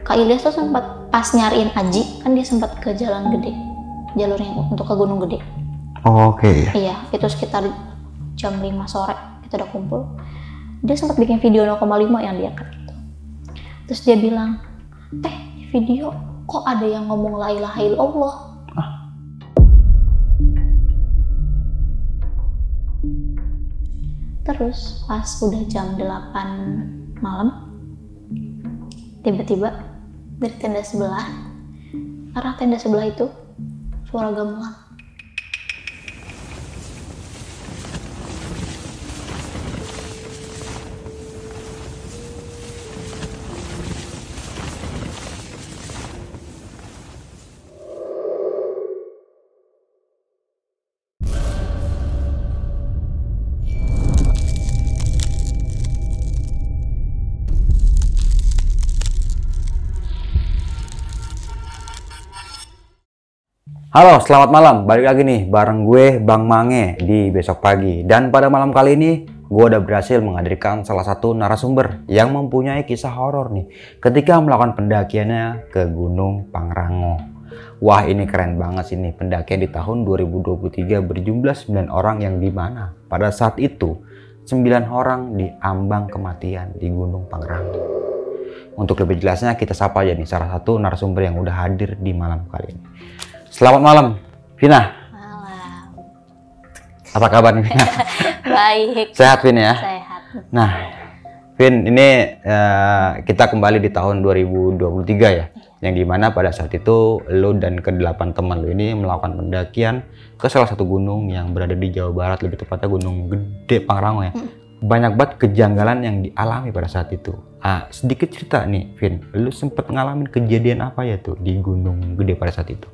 Kak Ilyas tuh sempat pas nyariin Aji, kan dia sempat ke Jalan Gede, jalurnya untuk ke Gunung Gede. Oh, oke. Iya, itu sekitar jam 5 sore kita udah kumpul. Dia sempat bikin video 0,5 yang dia kan gitu. Terus dia bilang, video kok ada yang ngomong la ilaha illallah. Terus pas udah jam 8 malam, tiba-tiba dari tenda sebelah, arah tenda sebelah itu suara gamelan. Halo, selamat malam. Balik lagi nih bareng gue Bang Mange di Besok Pagi. Dan pada malam kali ini gue udah berhasil menghadirkan salah satu narasumber yang mempunyai kisah horor nih ketika melakukan pendakiannya ke Gunung Pangrango. Wah, ini keren banget sih nih, pendakian di tahun 2023 berjumlah 9 orang yang dimana pada saat itu 9 orang diambang kematian di Gunung Pangrango. Untuk lebih jelasnya kita sapa aja nih salah satu narasumber yang udah hadir di malam kali ini. Selamat malam, Vina. Malam. Apa kabar nih, Vina? Baik. Sehat, Vin ya? Sehat. Nah, Vin, ini kita kembali di tahun 2023 ya. Yang dimana pada saat itu lo dan ke-8 teman lo ini melakukan pendakian ke salah satu gunung yang berada di Jawa Barat, lebih tepatnya Gunung Gede Pangrango ya. Banyak banget kejanggalan yang dialami pada saat itu. Sedikit cerita nih, Vin, lo sempet ngalamin kejadian apa ya tuh di Gunung Gede pada saat itu?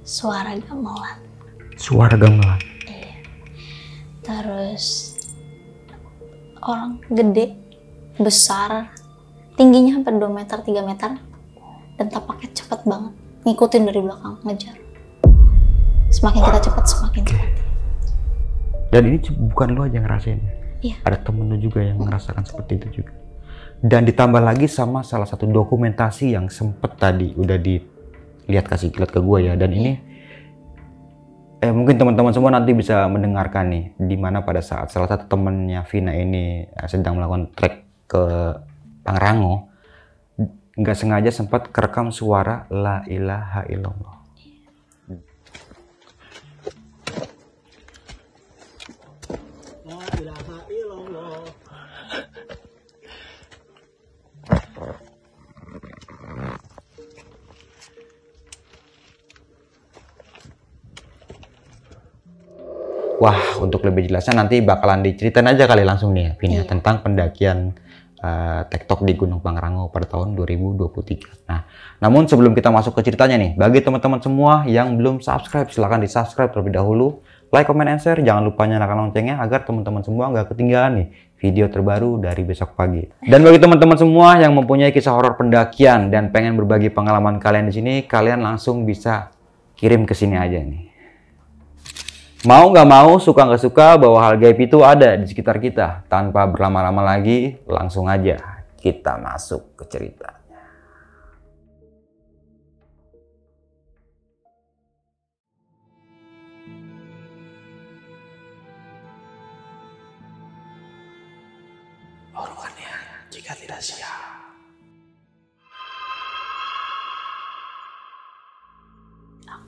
Suara gamelan. Suara gamelan. Iya. Terus orang gede, besar, tingginya hampir 2 meter, 3 meter, dan tapaknya cepet banget, ngikutin dari belakang, ngejar. Semakin kita cepat, semakin cepat. Dan ini bukan lo aja ngerasain. Iya. Ada temen lo juga yang merasakan seperti itu juga. Dan ditambah lagi sama salah satu dokumentasi yang sempet tadi udah kasih lihat ke gue ya. Dan ini mungkin teman-teman semua nanti bisa mendengarkan nih, dimana pada saat salah satu temennya Vina ini sedang melakukan trek ke Pangrango, nggak sengaja sempat kerekam suara la ilaha illallah. La ilaha illallah. Wah, untuk lebih jelasnya nanti bakalan diceritain aja kali langsung nih ya, Vin, Iya. tentang pendakian TikTok di Gunung Pangrango pada tahun 2023. Nah, namun sebelum kita masuk ke ceritanya nih, bagi teman-teman semua yang belum subscribe, silahkan di-subscribe terlebih dahulu. Like, comment, and share. Jangan lupa nyalakan loncengnya agar teman-teman semua nggak ketinggalan nih video terbaru dari Besok Pagi. Dan bagi teman-teman semua yang mempunyai kisah horor pendakian dan pengen berbagi pengalaman kalian di sini, kalian langsung bisa kirim ke sini aja nih. Mau nggak mau, suka nggak suka, bahwa hal gaib itu ada di sekitar kita. Tanpa berlama-lama lagi, langsung aja kita masuk ke ceritanya. Orangnya jika tidak siap.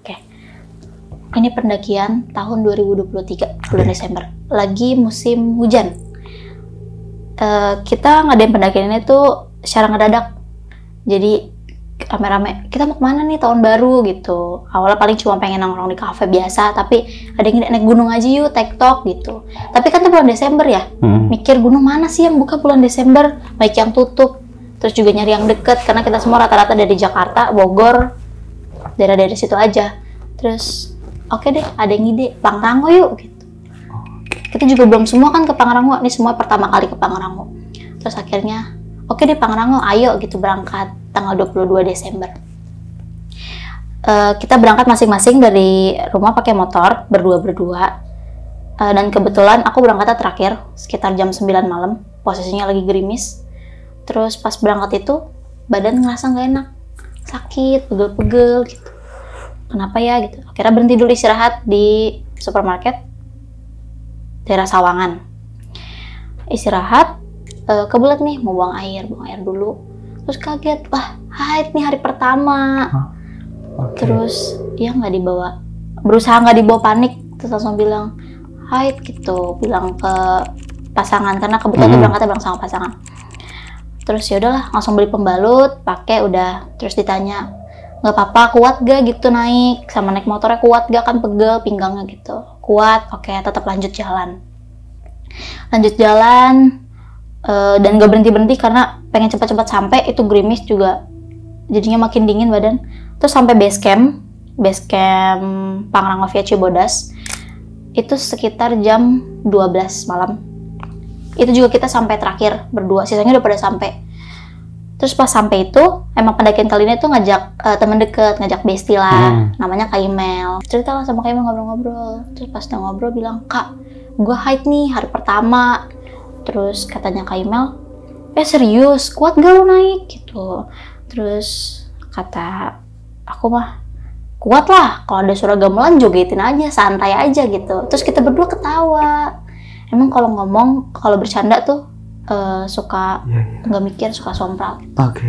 Oke. Ini pendakian tahun 2023, bulan Desember. Lagi musim hujan. Kita ngadain pendakian ini tuh secara ngedadak. Jadi rame-rame, kita mau kemana nih tahun baru gitu. Awalnya paling cuma pengen nongkrong di kafe biasa, tapi ada yang naik gunung aja yuk, TikTok gitu. Tapi kan itu bulan Desember ya, mikir gunung mana sih yang buka bulan Desember, baik yang tutup. Terus juga nyari yang deket, karena kita semua rata-rata dari Jakarta, Bogor, daerah dari situ aja. Terus oke deh, ada yang ide, Pangrango yuk gitu. Kita juga belum semua kan ke Pangrango, ini semua pertama kali ke Pangrango. Terus akhirnya, oke deh Pangrango, ayo gitu berangkat tanggal 22 Desember. Kita berangkat masing-masing dari rumah pakai motor, berdua-berdua. Dan kebetulan aku berangkatnya terakhir, sekitar jam 9 malam, posisinya lagi gerimis. Terus pas berangkat itu, badan ngerasa nggak enak, sakit, pegel-pegel gitu. Kenapa ya gitu. Akhirnya berhenti dulu istirahat di supermarket daerah Sawangan. Istirahat, kebelet nih mau buang air dulu. Terus kaget, wah haid nih hari pertama. Terus dia nggak dibawa, berusaha nggak dibawa panik, terus langsung bilang haid gitu, bilang ke pasangan karena kebetulan berangkatnya bareng sama pasangan. Terus ya udahlah, langsung beli pembalut, pakai udah. Terus ditanya, nggak apa-apa, kuat gak gitu naik, sama naik motornya kuat gak, kan pegel pinggangnya gitu. Kuat, oke, tetap lanjut jalan. Dan gak berhenti karena pengen cepat-cepat sampai. Itu gerimis juga, jadinya makin dingin badan. Terus sampai base camp Pangrango via Cibodas itu sekitar jam 12 malam. Itu juga kita sampai terakhir berdua, sisanya udah pada sampai. Terus pas sampai itu, emang pendakian kali ini tuh ngajak temen deket, ngajak bestie lah, namanya Kak Imel. Cerita lah sama Kak Imel, ngobrol-ngobrol. Terus pas dia ngobrol bilang, Kak, gue haid nih hari pertama. Terus katanya Kak Imel, serius, kuat gak lu naik? Gitu. Terus kata aku mah, kuat lah, kalau ada suara gamelan jogetin aja, santai aja gitu. Terus kita berdua ketawa. Emang kalau ngomong, kalau bercanda tuh suka nggak mikir, suka sompral. Oke,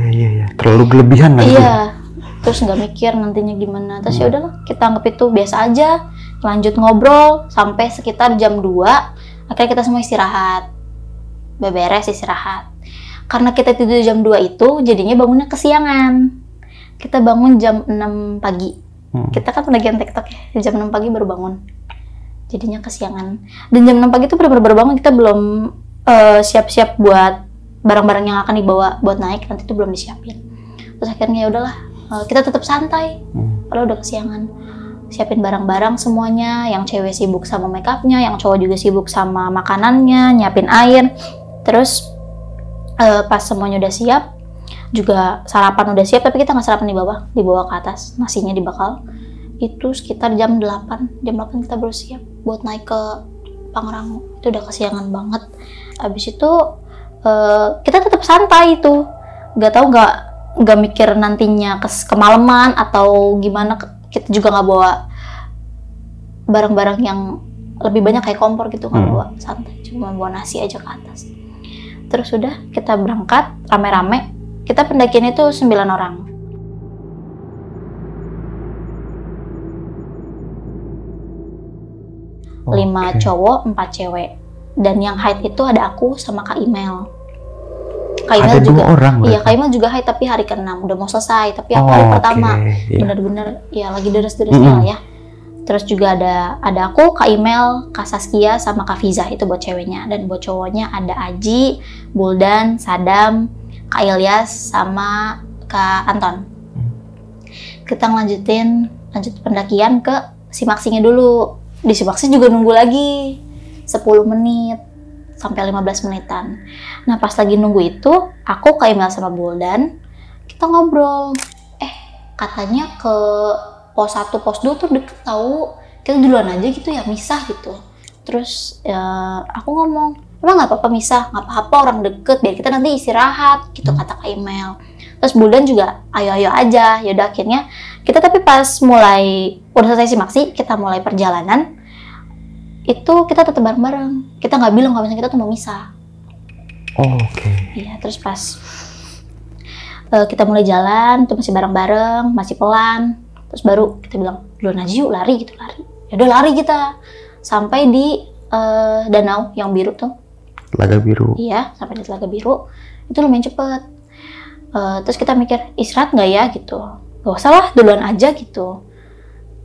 terlalu berlebihan nanti. Iya, terus nggak mikir nantinya gimana. Terus ya udahlah, kita anggap itu biasa aja. Lanjut ngobrol sampai sekitar jam 2. Akhirnya kita semua istirahat, beberes istirahat. Karena kita tidur jam 2 itu, jadinya bangunnya kesiangan. Kita bangun jam 6 pagi. Kita kan pendakian TikTok ya, jam 6 pagi baru bangun. Jadinya kesiangan. Dan jam 6 pagi itu bener-bener baru bangun, kita belum siap-siap buat barang-barang yang akan dibawa buat naik, nanti itu belum disiapin. Terus akhirnya ya udahlah, kita tetap santai, padahal udah kesiangan. Siapin barang-barang semuanya, yang cewek sibuk sama make upnya, yang cowok juga sibuk sama makanannya, nyiapin air. Terus pas semuanya udah siap, juga sarapan udah siap, tapi kita nggak sarapan dibawa ke atas, nasinya dibakal. Itu sekitar jam 8 kita baru siap buat naik ke Pangrango. Itu udah kesiangan banget. Abis itu kita tetap santai itu, nggak mikir nantinya kemalaman atau gimana. Kita juga nggak bawa barang-barang yang lebih banyak kayak kompor gitu, nggak bawa, santai, cuma bawa nasi aja ke atas. Terus udah kita berangkat rame-rame. Kita pendakian itu 9 orang. Okay. 5 cowok, 4 cewek. Dan yang haid itu ada aku sama Kak Imel. Kak Imel ada juga, 2 orang berarti? Iya, Kak Imel juga haid tapi hari ke-6, udah mau selesai. Tapi aku hari pertama, bener-bener ya lagi deres-deresnya lah ya. Terus juga ada aku, Kak Imel, Kak Saskia, sama Kak Fiza, itu buat ceweknya. Dan buat cowoknya ada Aji, Buldan, Sadam, Kak Ilyas, sama Kak Anton. Kita lanjut pendakian ke Simaksinya dulu. Di Simaksi juga nunggu lagi 10 menit sampai 15 menitan. Nah pas lagi nunggu itu, aku, Kak Imel sama Buldan, kita ngobrol. Katanya ke pos 1, pos 2 tuh deket tahu, kita duluan aja gitu ya, misah gitu. Terus aku ngomong, emang nggak apa-apa misah, nggak apa-apa, orang deket, biar kita nanti istirahat gitu, kata Kak Imel. Terus Buldan juga ayo-ayo aja. Yaudah akhirnya kita, tapi pas udah selesai Simaksi, kita mulai perjalanan itu kita tetap bareng-bareng. Kita nggak bilang kalau misalnya kita tuh mau misah. Oke. Iya, terus pas kita mulai jalan itu masih bareng-bareng, masih pelan. Terus baru kita bilang, duluan aja yuk, lari gitu, lari. Yaudah lari kita sampai di danau yang biru tuh. Telaga Biru. Iya, sampai di Telaga Biru. Itu lumayan cepet. Terus kita mikir, istirahat nggak ya gitu. Gak usah lah, duluan aja gitu.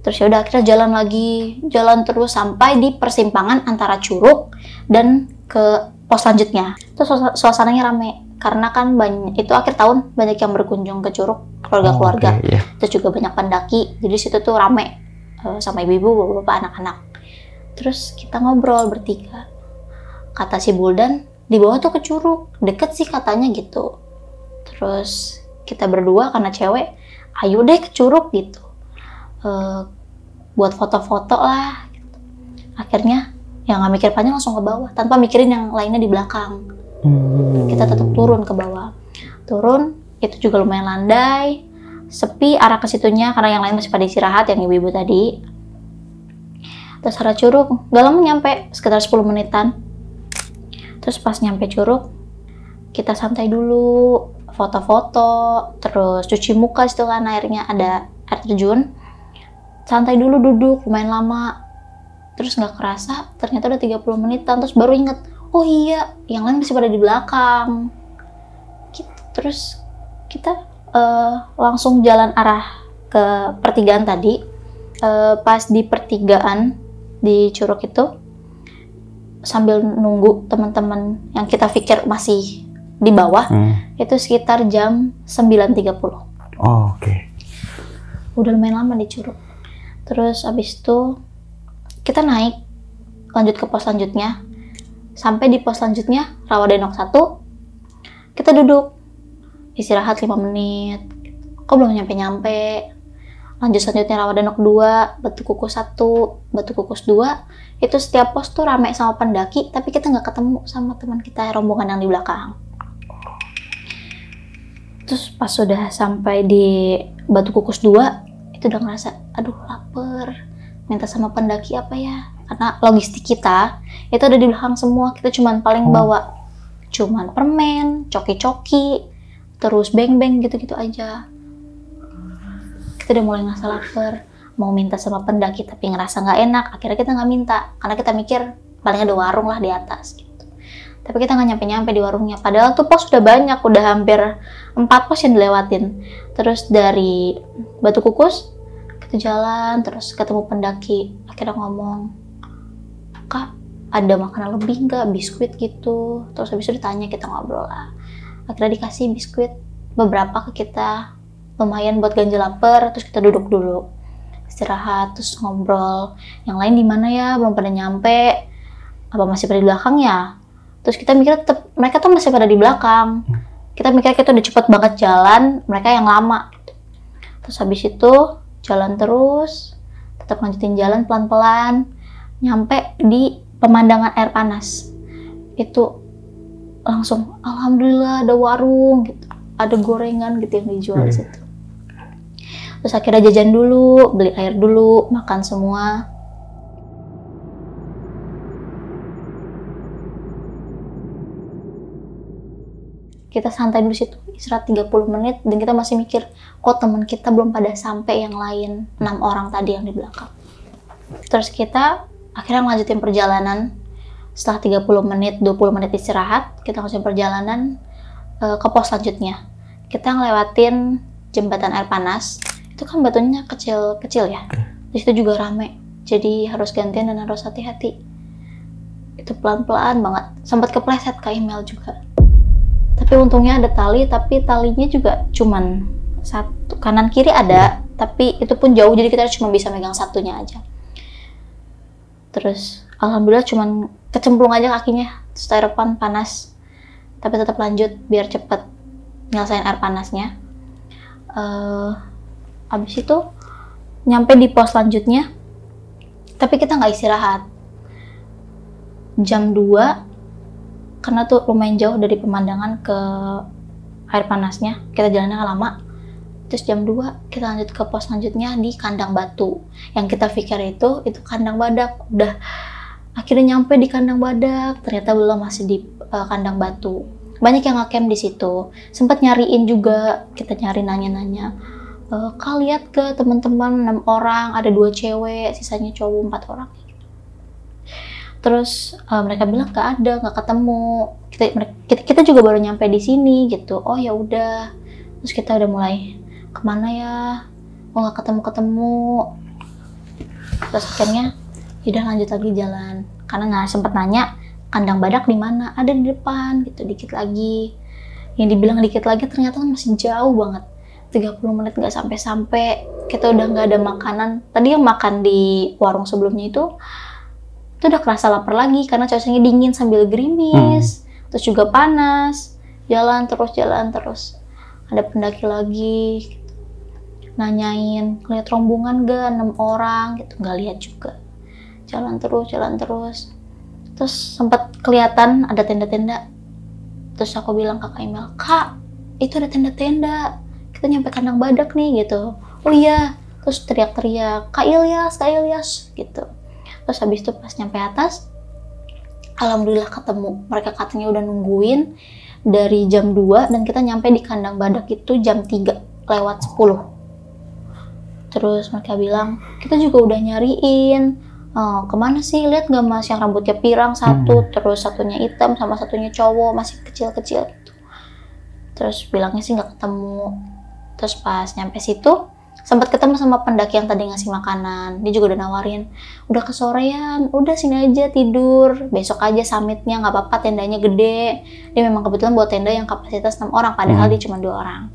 Terus ya udah kita jalan lagi, jalan terus sampai di persimpangan antara Curug dan ke pos selanjutnya. Terus suasananya rame karena kan itu akhir tahun, banyak yang berkunjung ke Curug, keluarga-keluarga. Terus juga banyak pendaki, jadi situ tuh rame sama ibu-ibu, bapak-bapak, anak-anak. Terus kita ngobrol bertiga. Kata si Buldan, di bawah tuh ke Curug, deket sih katanya gitu. Terus kita berdua karena cewek, ayo deh ke Curug gitu. Buat foto-foto lah gitu. Akhirnya ya nggak mikir panjang, langsung ke bawah tanpa mikirin yang lainnya di belakang. Kita tetap turun ke bawah, turun itu juga lumayan landai, sepi arah ke situnya karena yang lain masih pada istirahat, yang ibu-ibu tadi. Terus arah Curug, gak lama nyampe, sekitar 10 menitan. Terus pas nyampe Curug, kita santai dulu, foto-foto, terus cuci muka, situ kan airnya ada air terjun. Santai dulu duduk, lumayan lama. Terus nggak kerasa, ternyata udah 30 menitan, terus baru inget, oh iya, yang lain masih pada di belakang. Gitu. Terus kita langsung jalan arah ke pertigaan tadi. Pas di pertigaan, di Curug itu, sambil nunggu teman-teman yang kita pikir masih di bawah, itu sekitar jam 9.30. Oh, oke. Udah lumayan lama di Curug. Terus abis itu kita naik, lanjut ke pos selanjutnya. Sampai di pos selanjutnya, Rawadenok 1, kita duduk, istirahat 5 menit. Kok belum nyampe-nyampe? Lanjut selanjutnya Rawadenok 2, Batu Kukus 1, Batu Kukus 2, itu setiap pos tuh rame sama pendaki, tapi kita nggak ketemu sama teman kita, rombongan yang di belakang. Terus pas sudah sampai di Batu Kukus 2, itu udah ngerasa, aduh lapar, minta sama pendaki apa ya? Karena logistik kita, itu ada di belakang semua, kita cuman paling bawa cuman permen, coki-coki, terus beng-beng gitu-gitu aja. Kita udah mulai ngerasa lapar, mau minta sama pendaki tapi ngerasa nggak enak, akhirnya kita nggak minta karena kita mikir paling ada warung lah di atas gitu. Tapi kita nggak nyampe-nyampe di warungnya, padahal tuh pos udah banyak, udah hampir 4 pos yang dilewatin. Terus dari Batu Kukus kita jalan terus ketemu pendaki, akhirnya ngomong, Kak ada makanan lebih nggak, biskuit gitu. Terus habis itu ditanya, kita ngobrol lah, akhirnya dikasih biskuit beberapa ke kita, lumayan buat ganjil lapar. Terus kita duduk dulu, istirahat, terus ngobrol. Yang lain di mana ya, belum pada nyampe, apa masih pada di belakang ya? Terus kita mikir tetep mereka tuh masih pada di belakang. Kita mikir kita udah cepet banget jalan, mereka yang lama. Terus habis itu jalan terus, tetap lanjutin jalan pelan-pelan, nyampe di pemandangan air panas. Itu langsung alhamdulillah ada warung gitu, ada gorengan gitu yang dijual di situ. Terus akhirnya jajan dulu, beli air dulu, makan semua. Kita santai dulu situ, istirahat 30 menit, dan kita masih mikir, kok teman kita belum pada sampai yang lain, 6 orang tadi yang di belakang. Terus kita akhirnya melanjutin perjalanan. Setelah 30 menit, 20 menit istirahat, kita lanjutin perjalanan ke pos selanjutnya. Kita ngelewatin jembatan air panas. Itu kan batunya kecil-kecil ya. Di situ juga rame. Jadi harus gantian dan harus hati-hati. Itu pelan-pelan banget. Sempat kepleset ke email juga. Tapi untungnya ada tali, tapi talinya juga cuman satu. Kanan kiri ada, tapi itu pun jauh, jadi kita cuma bisa megang satunya aja. Terus alhamdulillah cuman kecemplung aja kakinya, styrofoam panas. Tapi tetap lanjut biar cepet nyelesain air panasnya. Abis itu nyampe di pos selanjutnya, tapi kita nggak istirahat. Jam 2, karena tuh lumayan jauh dari pemandangan ke air panasnya, kita jalannya lama. Terus jam 2 kita lanjut ke pos selanjutnya di kandang batu. Yang kita pikir itu kandang badak. Udah akhirnya nyampe di kandang badak, ternyata belum, masih di kandang batu. Banyak yang nge-camp di situ. Sempat nyariin juga, kita nyari nanya-nanya. Kak lihat ke teman-teman 6 orang, ada 2 cewek, sisanya cowok 4 orang. Terus mereka bilang nggak ada, nggak ketemu. Kita juga baru nyampe di sini gitu. Oh ya udah. Terus kita udah mulai kemana ya? Oh nggak ketemu. Terus akhirnya udah lanjut lagi jalan. Karena nggak sempet nanya kandang badak di mana. Ada di depan gitu, dikit lagi. Yang dibilang dikit lagi ternyata masih jauh banget. 30 menit nggak sampai-sampai. Kita udah nggak ada makanan. Tadi yang makan di warung sebelumnya itu udah kerasa lapar lagi karena cuacanya dingin sambil gerimis, terus juga panas. Jalan terus. Ada pendaki lagi gitu. Nanyain, lihat rombongan gak 6 orang gitu, nggak lihat juga. Jalan terus. Terus sempat kelihatan ada tenda-tenda. Terus aku bilang ke Kak Emil, Kak, itu ada tenda-tenda, kita nyampe kandang badak nih gitu. Oh iya, terus teriak-teriak, Kak Ilyas gitu. Terus habis itu pas nyampe atas, alhamdulillah ketemu. Mereka katanya udah nungguin dari jam 2 dan kita nyampe di kandang badak itu jam 3:10. Terus mereka bilang, kita juga udah nyariin, kemana sih, lihat nggak mas yang rambutnya pirang satu, terus satunya hitam sama satunya cowok, masih kecil-kecil gitu. Terus bilangnya sih nggak ketemu. Terus pas nyampe situ, sempat ketemu sama pendaki yang tadi ngasih makanan. Dia juga udah nawarin, udah kesorean, udah sini aja tidur, besok aja summitnya, nggak apa-apa, tendanya gede. Dia memang kebetulan buat tenda yang kapasitas 6 orang, padahal dia cuma 2 orang.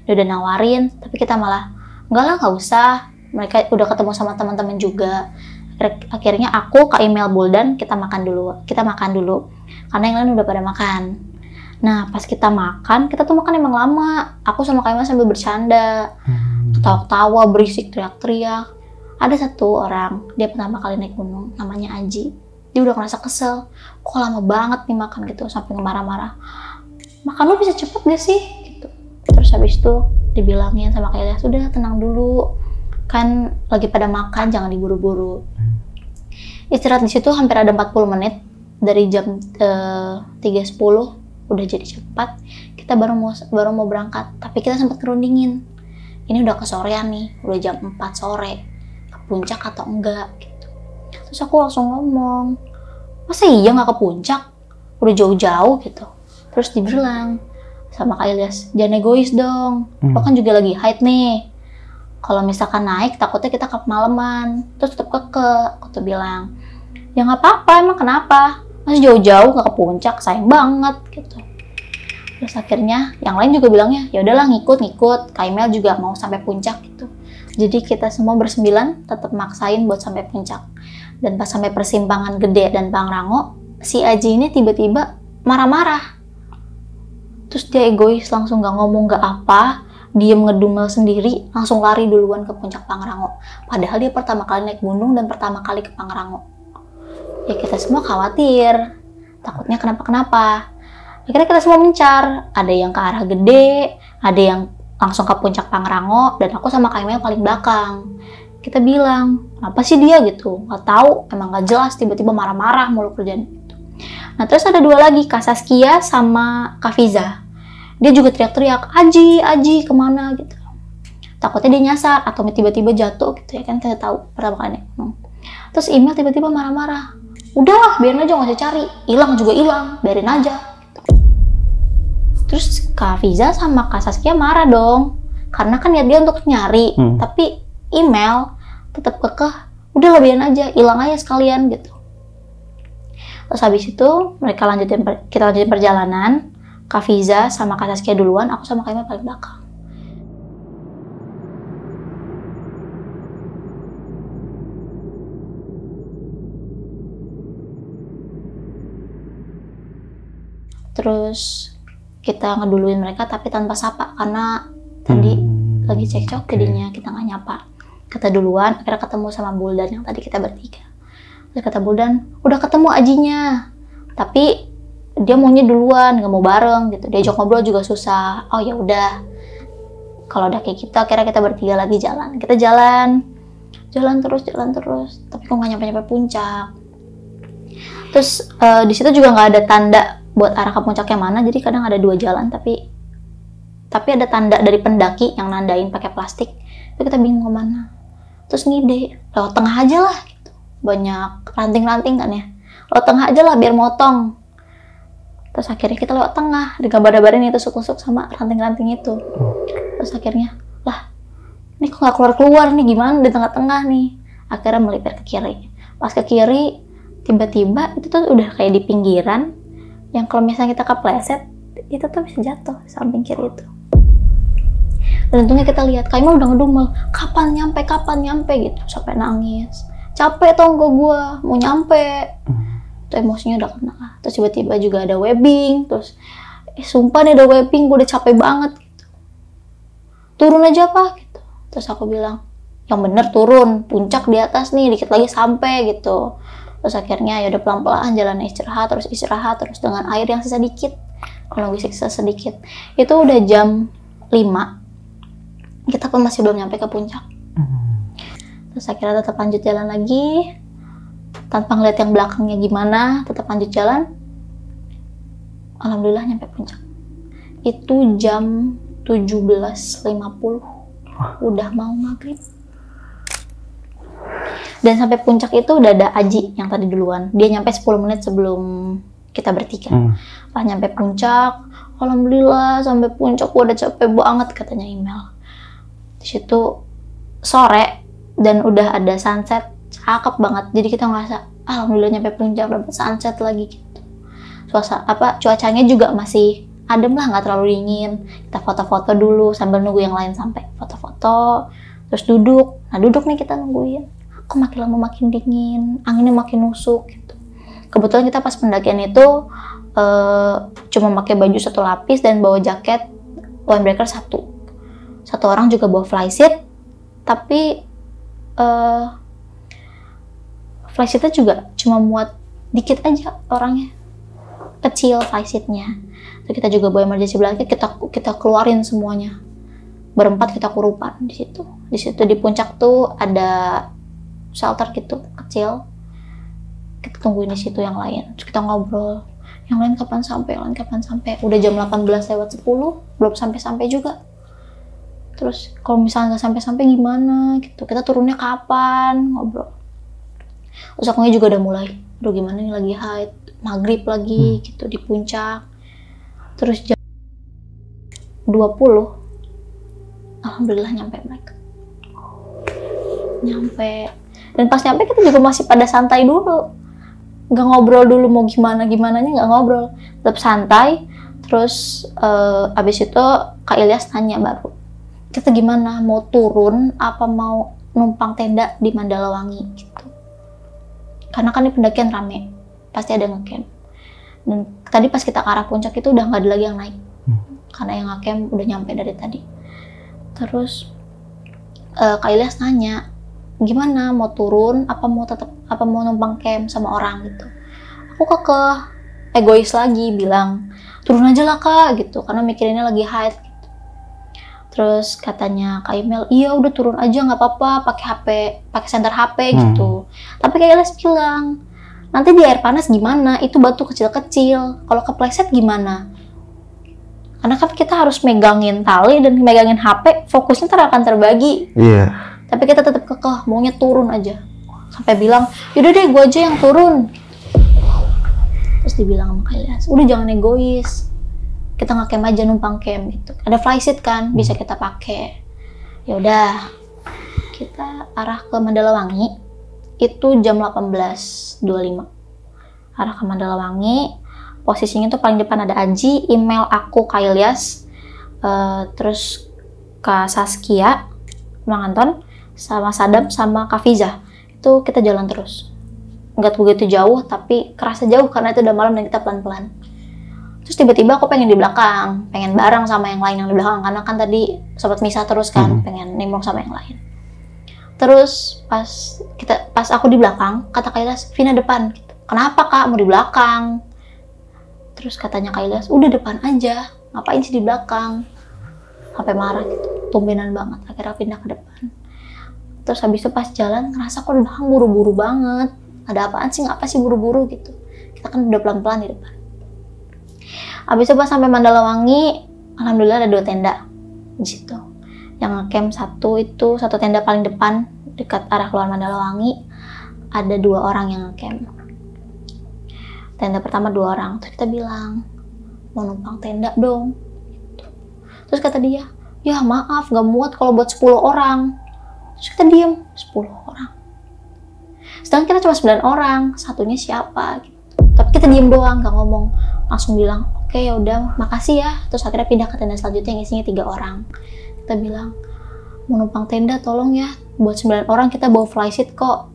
Dia udah nawarin, tapi kita malah, enggak lah, nggak usah. Mereka udah ketemu sama teman-teman juga. Akhirnya aku, Kak Email, Buldan, kita makan dulu, karena yang lain udah pada makan. Nah, pas kita makan, kita tuh makan emang lama. Aku sama Kak Email sambil bercanda, ketawa-tawa, berisik, teriak-teriak. Ada satu orang, dia pertama kali naik gunung, namanya Aji. Dia udah ngerasa kesel, kok lama banget nih makan gitu, sampai marah-marah. Makan lu bisa cepet gak sih? Gitu. Terus habis itu dibilangin sama Kak Ilyas, sudah tenang dulu, kan lagi pada makan, jangan diburu-buru. Istirahat di situ hampir ada 40 menit, dari jam 3:10 udah jadi jam 4, kita baru mau berangkat, tapi kita sempat kerundingin. Ini udah kesorean nih, udah jam 4 sore, ke puncak atau enggak gitu. Terus aku langsung ngomong, masa iya nggak ke puncak? Udah jauh-jauh gitu. Terus dibilang sama Kak Ilyas, jangan egois dong, lo kan juga lagi haid nih. Kalau misalkan naik, takutnya kita kemalaman, terus tetap keke. Aku tuh bilang, ya nggak apa-apa, emang kenapa? Masih jauh-jauh nggak ke puncak, sayang banget gitu. Terus akhirnya yang lain juga bilangnya, ya udahlah ngikut. Kak Email juga mau sampai puncak gitu. Jadi kita semua bersembilan tetap maksain buat sampai puncak. Dan pas sampai persimpangan Gede dan Pangrango, si Aji ini tiba-tiba marah-marah. Terus dia egois, langsung nggak ngomong nggak apa, diem ngedumel sendiri, langsung lari duluan ke puncak Pangrango. Padahal dia pertama kali naik gunung dan pertama kali ke Pangrango. Ya kita semua khawatir, takutnya kenapa-kenapa. Akhirnya kita semua mencar, ada yang ke arah Gede, ada yang langsung ke puncak Pangrango, dan aku sama Kak Email paling belakang. Kita bilang, apa sih dia gitu? Nggak tahu, emang nggak jelas, tiba-tiba marah-marah mulu kerjaan gitu. Nah terus ada 2 lagi, Kak Saskia sama Kak Fiza. Dia juga teriak-teriak, Aji, kemana gitu. Takutnya dia nyasar, atau tiba-tiba jatuh gitu ya kan, kita tahu pertama kali. Terus Email tiba-tiba marah-marah. Udahlah, biarin aja, nggak usah cari. Hilang juga hilang, biarin aja. Terus Kak Fiza sama Kak Saskia marah dong. Karena kan niat dia untuk nyari. Tapi Email tetap kekeh. Udahlah, biarin aja, hilang aja sekalian gitu. Terus habis itu kita lanjutin perjalanan. Kak Fiza sama Kak Saskia duluan, aku sama Kak Email paling belakang. Terus kita ngeduluin mereka tapi tanpa sapa karena tadi lagi cekcok, jadinya kita nggak nyapa. Kita duluan, akhirnya ketemu sama Buldan yang tadi kita bertiga. Terus kata Buldan, udah ketemu Ajinya, tapi dia maunya duluan, nggak mau bareng gitu. Diajak ngobrol juga susah. Oh ya udah, kalau udah kayak gitu, akhirnya kita bertiga lagi jalan. Kita jalan terus, tapi kok nggak nyampe puncak. Terus di situ juga nggak ada tanda buat arah ke puncak yang mana, jadi kadang ada 2 jalan, tapi ada tanda dari pendaki yang nandain pakai plastik. Tapi kita bingung kemana. Terus ngide, lewat tengah aja lah gitu. Banyak ranting-ranting kan ya. Lewat tengah aja lah biar motong. Terus akhirnya kita lewat tengah, digambar-gambarin itu tusuk-tusuk sama ranting-ranting itu. Terus akhirnya, lah, ini kok nggak keluar-keluar nih, gimana di tengah-tengah nih. Akhirnya melipir ke kiri. Pas ke kiri, tiba-tiba itu tuh udah kayak di pinggiran, yang kalau misalnya kita kepleset, itu tuh bisa jatuh samping kiri itu. Dan untungnya kita lihat, Kak Email udah ngedumel, kapan nyampe gitu, sampai nangis. Capek tau gak gue, mau nyampe. Tuh emosinya udah kena. Terus tiba-tiba juga ada webbing, terus sumpah nih ada webbing, gue udah capek banget gitu. Turun aja apa gitu. Terus aku bilang, yang bener turun, puncak di atas nih, dikit lagi sampai gitu. Terus akhirnya ya udah pelan-pelan jalan istirahat terus dengan air yang sisa dikit. Kalau nunggu siksa sedikit. Itu udah jam 5. Kita pun masih belum nyampe ke puncak. Terus akhirnya tetap lanjut jalan lagi. Tanpa ngeliat yang belakangnya gimana, tetap lanjut jalan. Alhamdulillah nyampe puncak. Itu jam 17.50. Udah mau maghrib. Dan sampai puncak itu udah ada Aji yang tadi duluan. Dia nyampe 10 menit sebelum kita bertiga. Pas nyampe puncak, alhamdulillah sampai puncak gua udah capek banget katanya email. Di situ sore dan udah ada sunset, cakep banget. Jadi kita ngerasa alhamdulillah nyampe puncak, dapat sunset lagi gitu. Cuacanya juga masih adem lah, nggak terlalu dingin. Kita foto-foto dulu sambil nunggu yang lain sampai foto-foto. Terus duduk. Nah duduk nih kita nungguin. Kok makin lama makin dingin, anginnya makin nusuk gitu. Kebetulan kita pas pendakian itu cuma pakai baju 1 lapis dan bawa jaket windbreaker 1. Satu orang juga bawa flysheet, tapi flysheetnya juga cuma muat dikit aja orangnya, kecil flysheetnya. Terus kita juga bawa emergency blanket, kita keluarin semuanya. Berempat kita kurupan di situ. Di situ di puncak tuh ada shelter gitu kecil. Kita tungguin di situ yang lain. Terus kita ngobrol. Yang lain kapan sampai? Yang lain kapan sampai? Udah jam 18:10, belum sampai-sampai juga. Terus kalau misalnya nggak sampai-sampai gimana gitu? Kita turunnya kapan? Ngobrol. Terus akunya juga udah mulai. Aduh gimana nih, lagi haid, maghrib lagi gitu di puncak. Terus jam 20, alhamdulillah nyampe mereka. Nyampe. Dan pas nyampe kita juga masih pada santai dulu. Nggak ngobrol dulu mau gimana-gimananya, nggak ngobrol. Tetap santai. Terus abis itu Kak Ilyas nanya baru. Kita gimana? Mau turun apa mau numpang tenda di Mandalawangi gitu. Karena kan di pendakian rame. Pasti ada ngecamp. Dan tadi pas kita ke arah puncak itu udah nggak ada lagi yang naik. Karena yang ngecamp udah nyampe dari tadi. Terus Kak Ilyas nanya, gimana mau turun apa mau numpang camp sama orang gitu. Aku egois lagi bilang turun aja lah Kak gitu, karena mikirinnya lagi haid gitu. Terus katanya Kak Email, iya udah turun aja nggak apa-apa, pakai senter HP gitu. Tapi Kak Ilyas bilang, nanti di air panas gimana, itu batu kecil-kekecil, kalau kepleset gimana. Karena kan kita harus megangin tali dan megangin HP, fokusnya akan terbagi. Iya. Tapi kita tetap kekeh, maunya turun aja. Sampai bilang, yaudah deh gue aja yang turun. Terus dibilang sama Kak Ilyas, udah jangan egois. Kita nggak camp aja, numpang camp gitu. Ada flysheet kan, bisa kita pakai. Yaudah, kita arah ke Mandalawangi. Itu jam 18.25. Arah ke Mandalawangi. Posisinya tuh paling depan ada Aji, email aku Kak Ilyas, terus Kak Saskia, Mang Anton, sama Sadam, sama Kak Fiza. Itu kita jalan terus. Nggak begitu jauh, tapi kerasa jauh karena itu udah malam dan kita pelan-pelan. Terus tiba-tiba aku pengen di belakang, pengen bareng sama yang lain yang di belakang, karena kan tadi sobat misah terus kan, pengen nimbrung sama yang lain. Terus pas aku di belakang, kata Kak Ilyas, Vina depan. Gitu. Kenapa Kak mau di belakang? Terus katanya Kak Ilyas, udah depan aja, ngapain sih di belakang? Sampai marah gitu, tumbenan banget, akhirnya pindah ke depan. Terus habis itu pas jalan, ngerasa kok di belakang buru-buru banget. Ada apaan sih, ngapa sih buru-buru gitu. Kita kan udah pelan-pelan di depan. Habis itu pas sampai Mandalawangi, alhamdulillah ada 2 tenda di situ. Yang camp satu tenda paling depan, dekat arah keluar Mandalawangi, ada 2 orang yang camp. Tenda pertama 2 orang, terus kita bilang, mau numpang tenda dong. Gitu. Terus kata dia, ya maaf gak muat kalau buat 10 orang. Terus kita diem, 10 orang. Sedangkan kita cuma 9 orang, satunya siapa gitu. Tapi kita diem doang, gak ngomong. Langsung bilang, oke ya udah, makasih ya. Terus akhirnya pindah ke tenda selanjutnya yang isinya 3 orang. Kita bilang, mau numpang tenda tolong ya, buat 9 orang kita bawa flysheet kok.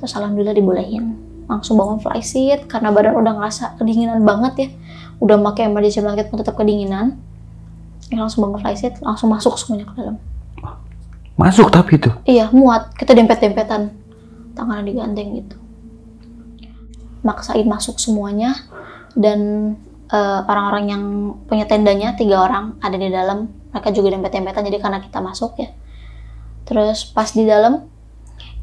Terus alhamdulillah dibolehin. Langsung bangun flysheet karena badan udah ngerasa kedinginan banget ya, udah pakai emergency blanket pun tetap kedinginan. Langsung bangun flysheet, langsung masuk semuanya ke dalam. Masuk tapi itu? Iya, muat. Kita dempet-dempetan, tangannya digandeng gitu. Maksain masuk semuanya dan orang-orang yang punya tendanya 3 orang ada di dalam, mereka juga dempet-dempetan jadi karena kita masuk ya. Terus pas di dalam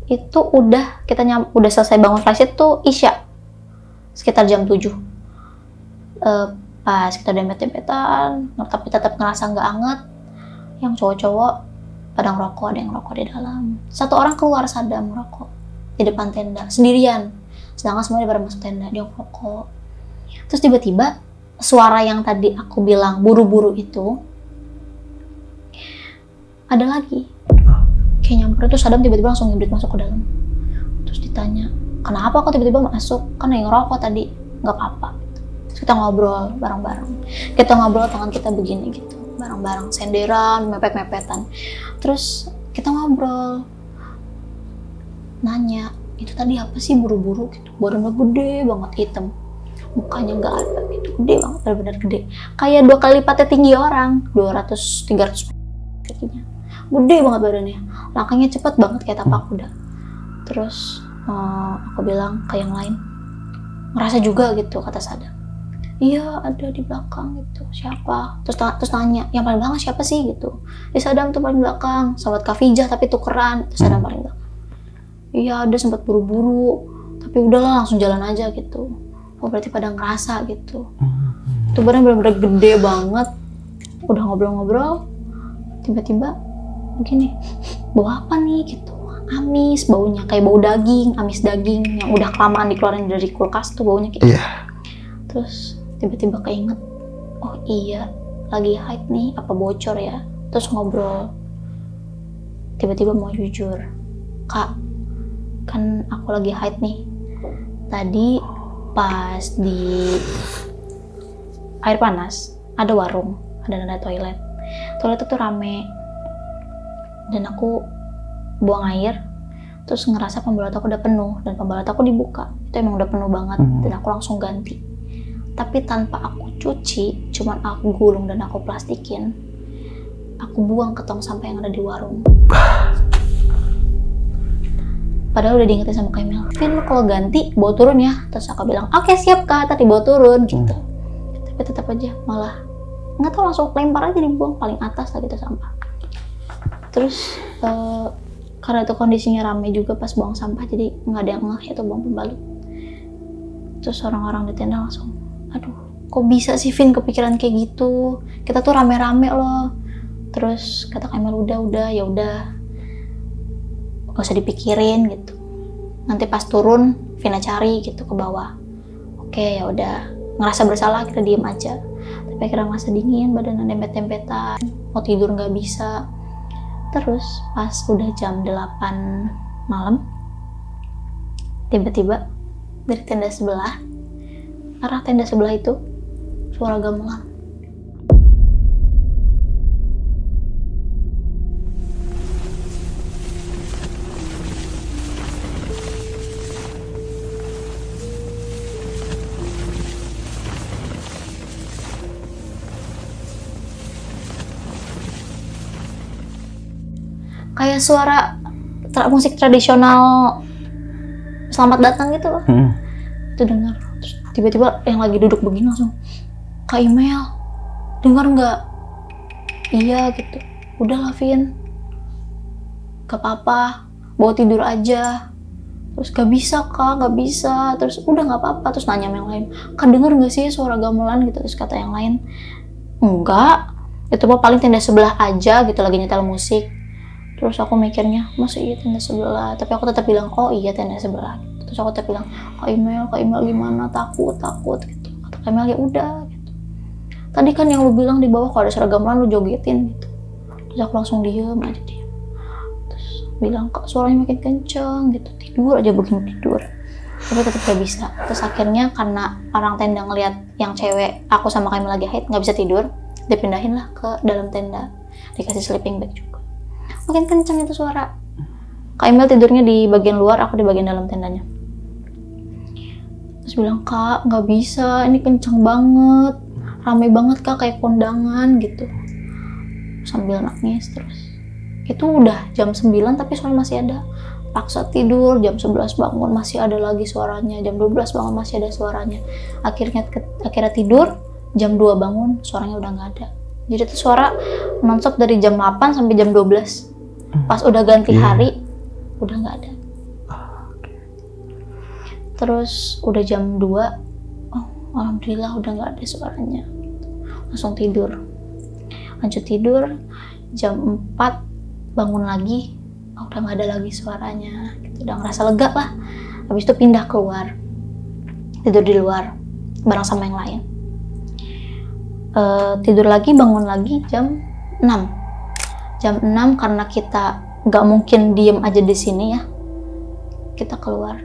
itu udah udah selesai bangun flysheet tuh Isya sekitar jam 7. Pas kita dempet-dempetan tapi tetap ngerasa nggak anget, yang cowok-cowok pada ngerokok, ada yang ngerokok di dalam. Satu orang keluar sadam ngerokok di depan tenda sendirian, sedangkan semua pada masuk tenda, dia ngerokok. Terus tiba-tiba suara yang tadi aku bilang buru-buru itu ada lagi, kayak nyamperin. Terus Sadam tiba-tiba langsung ngibrit masuk ke dalam. Terus ditanya, kenapa kok tiba-tiba masuk? Kan yang ngerokok tadi. Nggak apa-apa. Terus kita ngobrol bareng-bareng. Kita ngobrol tangan kita begini gitu, bareng-bareng, senderan, mepet-mepetan. Terus kita ngobrol, nanya, itu tadi apa sih buru-buru gitu? Badannya gede banget, hitam, mukanya nggak ada gitu, gede banget, benar-benar gede, kayak 2 kali lipatnya tinggi orang, 200-300 kakinya, gede banget badannya, langkahnya cepet banget kayak tapak kuda. Terus aku bilang ke yang lain, ngerasa juga gitu, kata Sadam. Iya ada di belakang gitu, siapa? Terus nanya, yang paling belakang siapa sih gitu? Sadam tuh paling belakang, sahabat Kafijah tapi tukeran. Terus Sadam paling belakang. Iya ada, sempat buru-buru, tapi udahlah langsung jalan aja gitu. Oh berarti pada ngerasa gitu. Itu bener-bener gede banget. Udah ngobrol-ngobrol, tiba-tiba begini, bau apa nih gitu, amis baunya, kayak bau daging, amis daging yang udah kelamaan dikeluarin dari kulkas tuh baunya kayak. Terus tiba-tiba keinget, oh iya lagi haid nih, apa bocor ya? Terus ngobrol, tiba-tiba mau jujur, Kak, kan aku lagi haid nih. Tadi pas di air panas ada warung, ada toilet itu rame, dan aku buang air, terus ngerasa pembalut aku udah penuh, dan pembalut aku dibuka, itu emang udah penuh banget, dan aku langsung ganti. Tapi tanpa aku cuci, cuman aku gulung dan aku plastikin, aku buang ke tong sampah yang ada di warung. Padahal udah diingetin sama Kamil, Vin lo kalau ganti bawa turun ya. Terus aku bilang, oke siap Kak, tadi bawa turun gitu. Tapi tetap aja malah nggak tahu, langsung lempar aja, dibuang paling atas lah gitu sampah. Terus karena itu kondisinya rame juga pas buang sampah, jadi nggak ada yang ngeh itu buang pembalut. Terus orang-orang di tenda langsung, aduh kok bisa sih Vin kepikiran kayak gitu, kita tuh rame-rame loh. Terus kata Kamil, udah ya udah, gak usah dipikirin gitu, nanti pas turun Vina cari gitu ke bawah. Oke ya udah, ngerasa bersalah kita diem aja, tapi akhirnya ngerasa dingin, badan dempet-dempetan, mau tidur nggak bisa. Terus pas udah jam 8 malam, tiba-tiba dari tenda sebelah, arah tenda sebelah itu suara gamelan. Kayak suara musik tradisional selamat datang gitu loh. Itu dengar. Terus tiba-tiba yang lagi duduk begini langsung, Kak Imel, dengar nggak? Iya gitu. Udah lah Vin, gak apa-apa, bawa tidur aja. Terus gak bisa Kak, gak bisa. Terus udah gak apa-apa. Terus nanya sama yang lain, Kak denger nggak sih suara gamelan gitu? Terus kata yang lain, enggak, itu mah paling tenda sebelah aja gitu lagi nyetel musik. Terus aku mikirnya, masa iya tenda sebelah? Tapi aku tetap bilang, oh iya tenda sebelah. Terus aku tetap bilang, Kak Imel gimana? Takut gitu. Kata Kak Imel, ya udah gitu. Tadi kan yang lu bilang di bawah kalau ada suara gamelan lu jogetin gitu. Terus aku langsung diem aja. Terus bilang, Kak suaranya makin kenceng gitu. Tidur aja begini tidur. Tapi tetap gak bisa. Terus akhirnya karena orang tenda ngeliat yang cewek, aku sama Kak Imel lagi haid, gak bisa tidur. Dipindahin lah ke dalam tenda. Dikasih sleeping bag juga. Makin kencang itu suara. Kak Emil tidurnya di bagian luar, aku di bagian dalam tendanya. Terus bilang, Kak nggak bisa, ini kencang banget, ramai banget Kak, kayak kondangan gitu. Sambil nangis terus. Itu udah jam 9 tapi suara masih ada. Paksa tidur, jam 11 bangun masih ada lagi suaranya, jam 12 bangun masih ada suaranya. Akhirnya tidur, Jam 2 bangun, suaranya udah nggak ada. Jadi tuh suara nonstop dari jam 8 sampai jam 12. Pas udah ganti hari, udah nggak ada. Terus udah jam 2, oh alhamdulillah udah nggak ada suaranya. Langsung tidur. Lanjut tidur, jam 4 bangun lagi, oh, udah nggak ada lagi suaranya. Gitu, udah ngerasa lega lah. Habis itu pindah keluar, tidur di luar bareng sama yang lain. Tidur lagi, bangun lagi jam 6. Jam 6 karena kita nggak mungkin diem aja di sini ya. Kita keluar.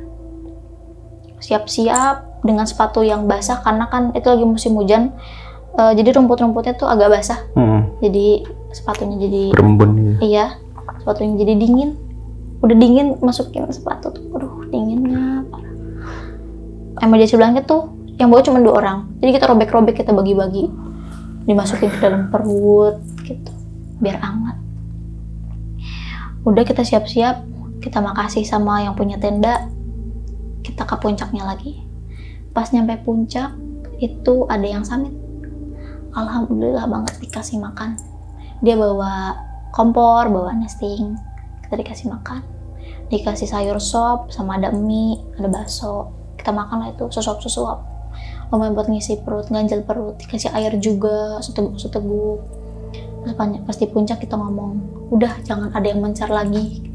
Siap-siap dengan sepatu yang basah karena kan itu lagi musim hujan. Jadi rumput-rumputnya tuh agak basah. Jadi sepatunya jadi berembun gitu. Iya, sepatunya jadi dingin. Udah dingin masukin sepatu tuh. Aduh, dinginnya parah. Emergency blanket tuh yang bawa cuma 2 orang. Jadi kita robek-robek, kita bagi-bagi. Dimasukin ke dalam perut gitu biar hangat. Udah kita siap-siap, kita makasih sama yang punya tenda, kita ke puncaknya lagi. Pas nyampe puncak itu ada yang summit. Alhamdulillah banget dikasih makan. Dia bawa kompor, bawa nesting, kita dikasih makan, dikasih sayur sop sama ada mie, ada bakso. Kita makan lah itu sesuap-sesuap. Lumayan buat ngisi perut, ganjel perut, dikasih air juga, seteguk-seteguk. Terus pas di puncak kita ngomong, udah jangan ada yang mencar lagi.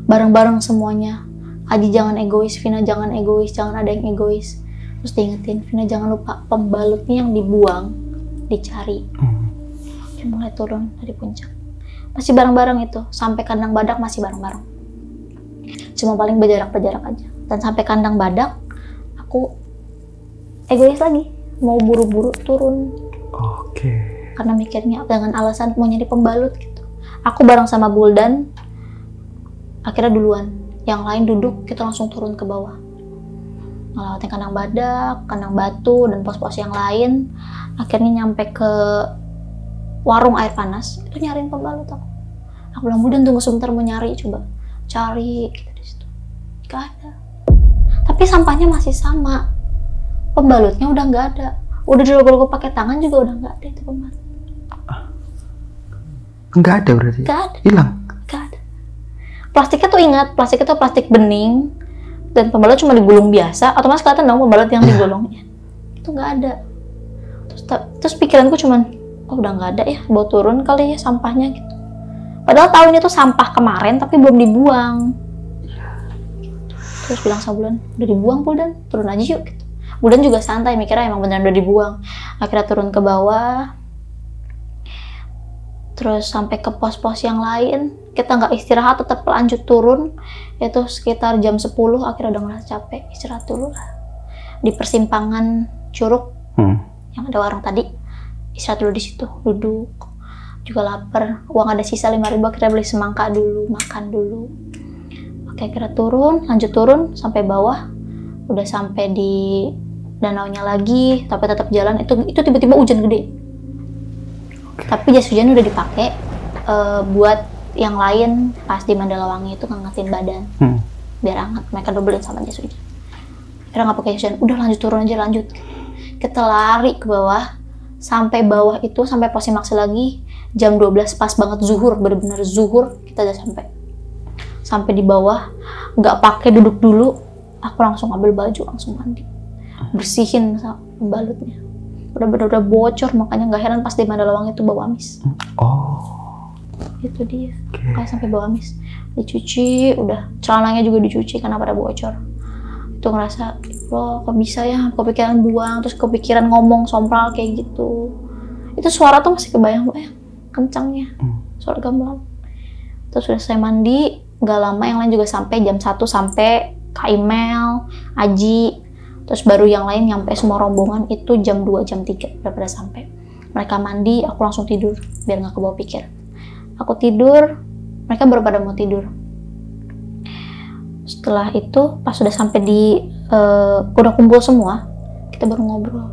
Bareng-bareng semuanya. Adi jangan egois, Vina jangan egois, jangan ada yang egois. Terus diingetin, Vina jangan lupa pembalutnya yang dibuang, dicari. Mulai turun dari puncak. Masih bareng-bareng itu, sampai kandang badak masih bareng-bareng. Cuma paling berjarak-berjarak aja. Dan sampai kandang badak, aku egois lagi, mau buru-buru turun. Karena mikirnya dengan alasan mau nyari pembalut gitu. Aku bareng sama Buldan, akhirnya duluan. Yang lain duduk, kita langsung turun ke bawah. Ngelewatin kandang badak, kandang batu, dan pos-pos yang lain. Akhirnya nyampe ke warung air panas, itu nyariin pembalut aku. Aku bilang, Buldan tunggu sebentar mau nyari, coba cari gitu di situ. Gak ada. Tapi sampahnya masih sama. Pembalutnya udah nggak ada. Udah dirogoh-rogoh pakai tangan juga udah nggak ada itu pembalut. Nggak ada berarti? Nggak ada. Hilang? Nggak ada. Plastiknya tuh ingat, plastiknya tuh plastik bening dan pembalut cuma digulung biasa. Otomatis kelihatan dong pembalut yang digulungnya. Itu nggak ada. Terus pikiranku cuman, oh udah nggak ada ya, bawa turun kali ya sampahnya gitu. Padahal tahu ini tuh sampah kemarin tapi belum dibuang. Terus bilang sama Bulan, udah dibuang Buldan, turun aja yuk gitu. Bulan juga santai, mikirnya emang beneran udah dibuang. Akhirnya turun ke bawah, terus sampai ke pos-pos yang lain. Kita nggak istirahat, tetap lanjut turun. Itu sekitar jam 10, akhirnya udah ngerasa capek, istirahat dulu lah. Di persimpangan Curug, yang ada warung tadi, istirahat dulu di situ, duduk. Juga lapar, uang ada sisa 5.000, akhirnya beli semangka dulu, makan dulu. Oke, akhirnya turun, lanjut turun sampai bawah. Udah sampai di danaunya lagi, tapi tetap jalan. Itu tiba-tiba hujan gede. Tapi jas hujan udah dipakai buat yang lain pas di Mandalawangi itu ngangetin badan biar hangat. Mereka dobelin sama jas hujan. Akhirnya nggak pakai jas hujan. Udah lanjut turun aja, lanjut. Kita lari ke bawah, sampai bawah itu sampai pos Simaksi lagi jam 12 pas banget zuhur, bener-bener zuhur kita udah sampai di bawah. Nggak pakai duduk dulu, aku langsung ambil baju, langsung mandi, bersihin pembalutnya. Udah bocor, makanya nggak heran pas di Mandalawangi itu bau amis. Itu dia, kayak sampai bau amis. Dicuci, udah celananya juga dicuci karena pada bocor. Itu ngerasa, loh kok bisa ya, kepikiran buang, terus kepikiran ngomong sompral kayak gitu. Itu suara tuh masih kebayang-bayang, kencangnya, suara gamelan. Terus udah saya mandi, nggak lama yang lain juga sampai jam 1 sampai Kak Imel, Aji, terus baru yang lain nyampe semua rombongan itu jam 2, jam 3 udah pada sampai. Mereka mandi, aku langsung tidur biar nggak kebawa pikir. Aku tidur, mereka baru pada mau tidur. Setelah itu pas sudah sampai di udah kumpul semua, kita baru ngobrol.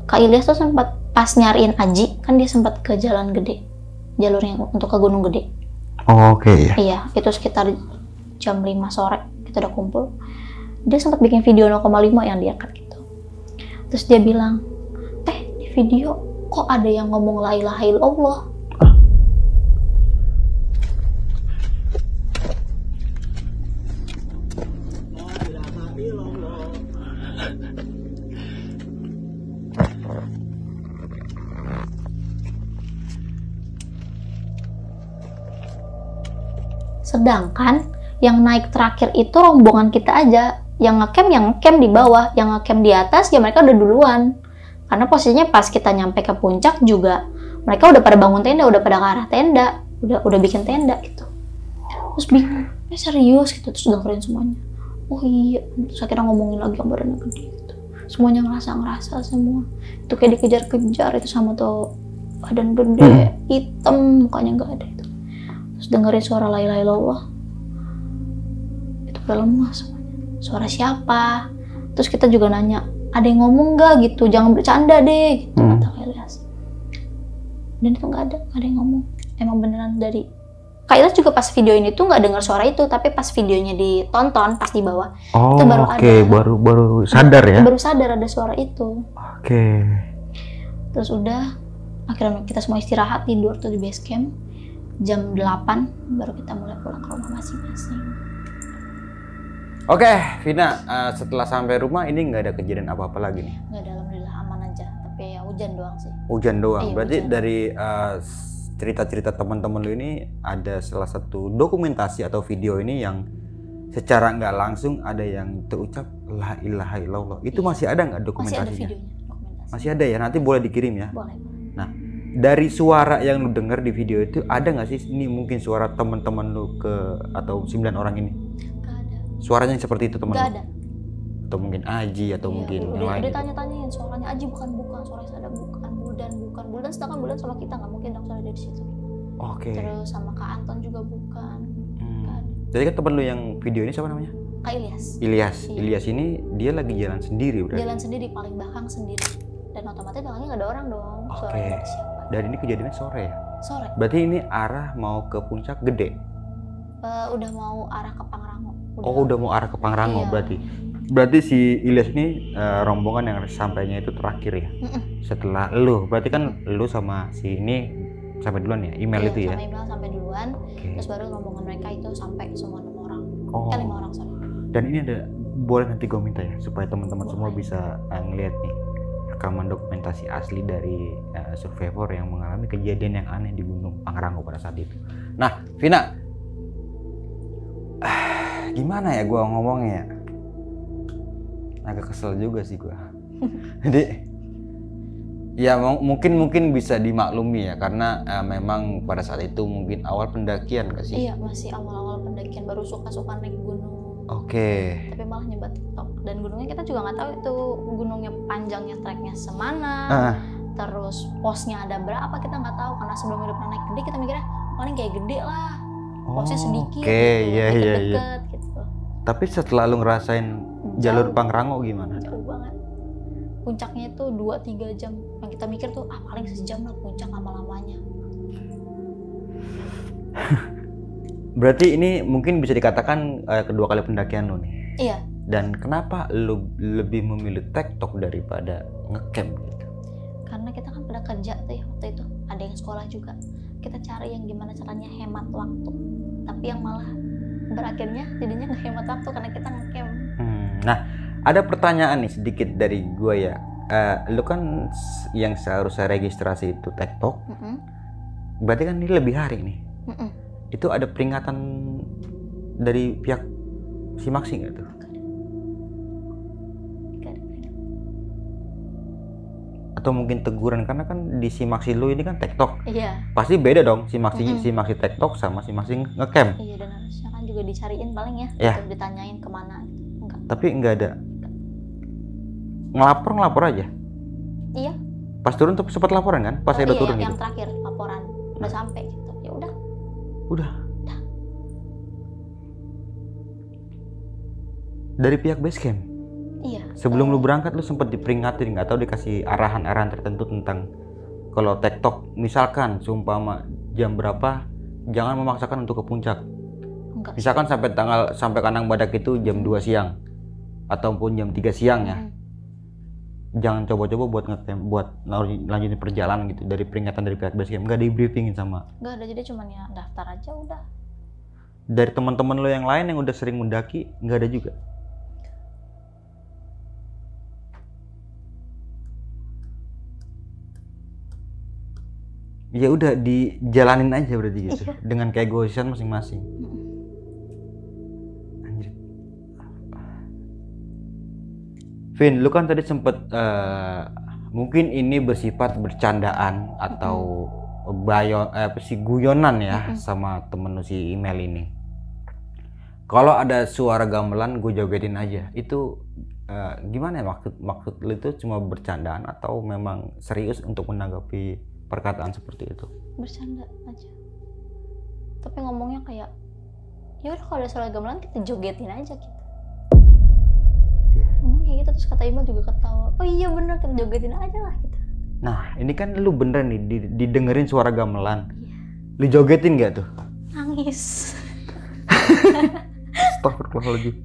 Kak Ilyas tuh sempat pas nyariin Aji, kan dia sempat ke Jalan Gede, jalurnya untuk ke Gunung Gede. Iya, itu sekitar jam 5 sore kita udah kumpul. Dia sempat bikin video 0,5 yang diangkat gitu. Terus dia bilang, video kok ada yang ngomong la ilaha illallah. La ilaha illallah. Sedangkan yang naik terakhir itu rombongan kita aja, yang ngecamp di bawah, yang ngecamp di atas ya mereka udah duluan. Karena posisinya pas kita nyampe ke puncak juga mereka udah pada bangun tenda, udah pada ke arah tenda, udah bikin tenda gitu. Terus bingung, serius gitu, terus dengerin semuanya. Oh iya, terus akhirnya ngomongin lagi yang badannya gede gitu. Semuanya ngerasa semua. Itu kayak dikejar-kejar itu sama tuh badan gede, hitam, mukanya nggak ada itu. Terus dengerin suara la ilaha illallah. Itu udah lemas semuanya. Suara siapa? Terus kita juga nanya, ada yang ngomong nggak gitu? Jangan bercanda deh gitu kata Ilyas. Dan itu nggak ada yang ngomong. Emang beneran dari Kak Ilyas juga pas video ini tuh nggak dengar suara itu, tapi pas videonya ditonton pas di bawah itu baru ada. Baru sadar ya. Baru sadar ada suara itu. Oke. Terus udah akhirnya kita semua istirahat, tidur tuh di base camp. Jam 8 baru kita mulai pulang ke rumah masing-masing. Oke, Vina, setelah sampai rumah ini nggak ada kejadian apa-apa lagi nih? Nggak ada, alhamdulillah aman aja. Tapi ya hujan doang sih. Hujan doang. Iya, Berarti hujan. dari cerita-cerita teman-teman lu ini ada salah satu dokumentasi atau video ini yang secara nggak langsung ada yang terucap la ilaha illallah. Itu masih ada nggak Masih ada dokumentasinya? videonya, dokumentasi. Masih ada ya, nanti boleh dikirim ya. Boleh. Nah, dari suara yang lu denger di video itu ada nggak sih ini mungkin suara teman-teman lu atau 9 orang ini? Nggak ada. Suaranya seperti itu teman Nggak lu? ada. Atau mungkin Aji atau Iya, mungkin yang udah lain? tanya-tanyain suaranya Aji bukan, suaranya Sada bukan, Buldan sedangkan Buldan sama kita nggak mungkin dong suara dari situ. Oke. Terus sama Kak Anton juga bukan. Nggak ada. Jadi kan temen lu yang video ini siapa namanya? Kak Ilyas. Ilyas. Iya. Ilyas ini dia lagi jalan sendiri udah. Jalan sendiri paling belakang sendiri. Dan otomatis belakangnya nggak ada orang dong. Oke. Suaranya dari siapa? Dan ini kejadiannya sore ya. Sore. Berarti ini arah mau ke puncak gede. Udah mau arah ke Pangrango. Udah mau arah ke Pangrango Iya. berarti. Berarti si Ilyas ini rombongan yang sampainya itu terakhir ya. Setelah lu, berarti kan lu sama si ini sampai duluan ya, email Iya, itu ya. sama email sampai duluan. Oke. Terus baru rombongan mereka itu sampai semua 6 orang. Oh. 5 orang sorry. Dan ini ada boleh nanti gue minta ya supaya teman-teman Boleh. semua bisa ngeliat nih rekaman dokumentasi asli dari survivor yang mengalami kejadian yang aneh di Gunung Pangrango pada saat itu. Nah, Vina, gimana ya gue ngomongnya ya? Agak kesel juga sih gue. Jadi ya mungkin bisa dimaklumi ya karena memang pada saat itu mungkin awal pendakian gak sih? Iya, masih awal-awal pendakian, baru suka-suka naik gunung. Oke. Tapi malah nyoba TikTok. Dan gunungnya kita juga nggak tahu itu gunungnya panjangnya treknya semana. Terus posnya ada berapa kita nggak tahu karena sebelumnya udah pernah naik gede kita mikirnya paling kayak gede lah. Posnya sedikit. Oke, iya. deket gitu. Tapi setelah lu ngerasain jalur Jauh. Pangrango gimana? Jauh banget. Puncaknya itu 2-3 jam. Yang kita mikir tuh paling sejam lah puncak lama-lamanya. Berarti ini mungkin bisa dikatakan kedua kali pendakian lu nih. Iya. Dan kenapa lu lebih memilih TikTok daripada ngecamp gitu? Karena kita kan pada kerja tuh ya waktu itu. Ada yang sekolah juga. Kita cari yang gimana caranya hemat waktu. Tapi yang malah berakhirnya jadinya nggak hemat waktu karena kita ngecamp. Nah, ada pertanyaan nih sedikit dari gue ya. Lu kan yang seharusnya registrasi itu TikTok. Berarti kan ini lebih hari nih. Itu ada peringatan dari pihak si Maxi nggak tuh? Atau mungkin teguran karena kan di si Maxi lu ini kan TikTok. Iya. Pasti beda dong si Maxi TikTok sama si Maxi ngecamp. Iya, dan harusnya kan juga dicariin paling ya. Iya. Gitu, ditanyain kemana gitu. Enggak. Tapi nggak ada. Ngelapor aja. Iya. Pas turun tuh sempat laporan kan? Pas saya udah turun yang gitu. terakhir laporan udah sampai gitu. Ya udah. Udah. Dari pihak base camp. Iya. Sebelum lu berangkat lu sempat diperingatin nggak atau dikasih arahan-arahan tertentu tentang kalau TikTok misalkan seumpama jam berapa jangan memaksakan untuk ke puncak. Enggak. Misalkan sampai Kandang Badak itu jam 2 siang ataupun jam 3 siang ya. jangan coba-coba buat ngecamp, buat lanjutin perjalanan gitu dari peringatan dari pihak base camp, nggak di briefingin sama. Nggak ada, jadi cuman ya daftar aja udah. Dari teman-teman lo yang lain yang udah sering mendaki nggak ada juga. Ya udah dijalanin aja berarti gitu. Iya. Dengan keegoisan masing-masing. Anjir. Vin, lu kan tadi sempet mungkin ini bersifat bercandaan atau guyonan ya sama temen lu si email ini. Kalau ada suara gamelan gue jogetin aja. Itu gimana ya, maksud lu itu cuma bercandaan atau memang serius untuk menanggapi perkataan seperti itu? Bercanda aja, tapi ngomongnya kayak ya udah kalau ada suara gamelan kita jogetin aja gitu. Ngomong kayak gitu, terus kata Imal juga ketawa, oh iya bener kita jogetin aja lah gitu. Nah ini kan lu bener nih didengerin suara gamelan. Iya. Lu jogetin gak tuh? Nangis. Astagfirullahaladzim.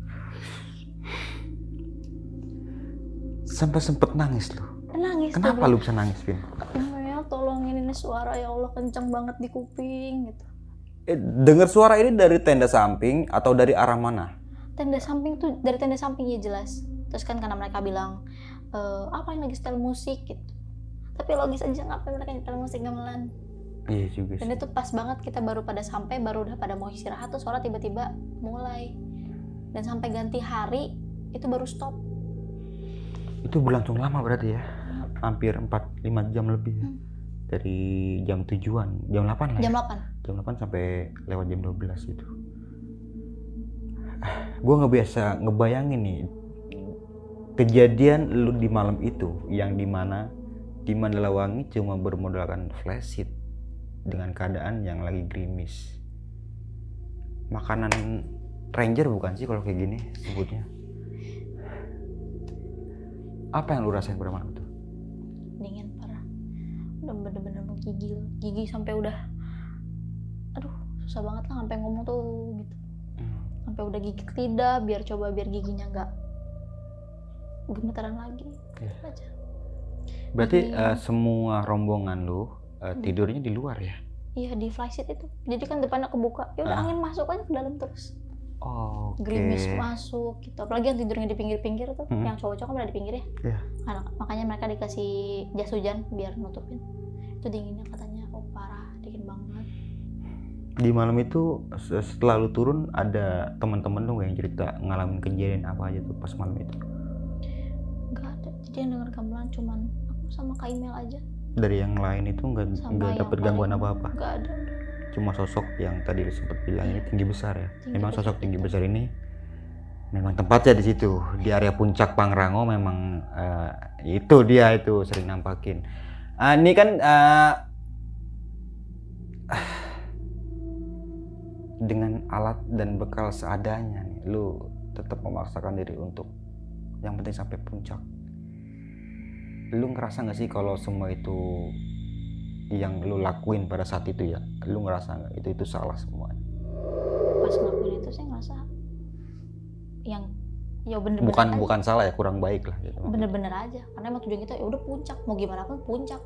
Sampai sempet nangis lu. Nangis. Kenapa lu bisa nangis, Vin? Ya tolongin, ini suara ya Allah kenceng banget di kuping gitu. Dengar suara ini dari tenda samping atau dari arah mana? Tenda samping tuh, dari tenda samping ya jelas. Terus kan karena mereka bilang apa yang lagi setel musik gitu. Tapi logis aja ngapain mereka nyetel musik gamelan. Iya juga sih. Dan itu pas banget, kita baru pada sampai, baru udah pada mau istirahat tuh suara tiba-tiba mulai. Dan sampai ganti hari itu baru stop. Itu berlangsung lama berarti ya? Hampir 4-5 jam lebih ya? Dari jam tujuan, jam 8 lah ya? Jam 8. Jam 8 sampai lewat jam 12 itu. Gue nggak biasa ngebayangin nih kejadian lu di malam itu, yang dimana di Mandalawangi cuma bermodalkan flashlight dengan keadaan yang lagi gerimis. Makanan ranger bukan sih kalau kayak gini sebutnya? Apa yang lu rasain pada malam itu? Dingin parah, udah bener-bener menggigil, gigi sampai udah, aduh susah banget lah sampai ngomong tuh gitu. Sampai udah gigit lidah biar giginya nggak gemetaran lagi. Aja. Berarti semua rombongan lu tidurnya di luar ya? Iya, di flysheet itu. Jadi kan depannya kebuka, ya udah angin masuk aja ke dalam terus. Oh, Gerimis masuk gitu. Apalagi yang tidurnya di pinggir-pinggir tuh, yang cowok-cowok kan pada di pinggir ya. Iya. Nah, makanya mereka dikasih jas hujan biar nutupin. Itu dinginnya katanya, oh parah, dingin banget. Di malam itu setelah lu turun ada teman-teman lu yang cerita ngalamin kejadian apa aja tuh pas malam itu? Nggak ada. Jadi yang denger gamelan cuman aku sama Kak Email aja. Dari yang lain itu nggak dapet gangguan apa-apa? Nggak ada. Cuma sosok yang tadi sempat bilang ini tinggi besar ya. Memang sosok tinggi besar ini memang tempatnya di situ, di area puncak Pangrango. Memang itu dia itu sering nampakin. Ini kan dengan alat dan bekal seadanya nih, lu tetap memaksakan diri untuk yang penting sampai puncak. Lu ngerasa nggak sih kalau semua itu yang lu lakuin pada saat itu ya, lu ngerasa nggak itu salah semuanya? Pas ngelakuin itu saya ngerasa yang ya bener-bener bukan salah ya, kurang baik lah gitu. Bener-bener aja, karena emang tujuan kita ya udah puncak, mau gimana pun puncak.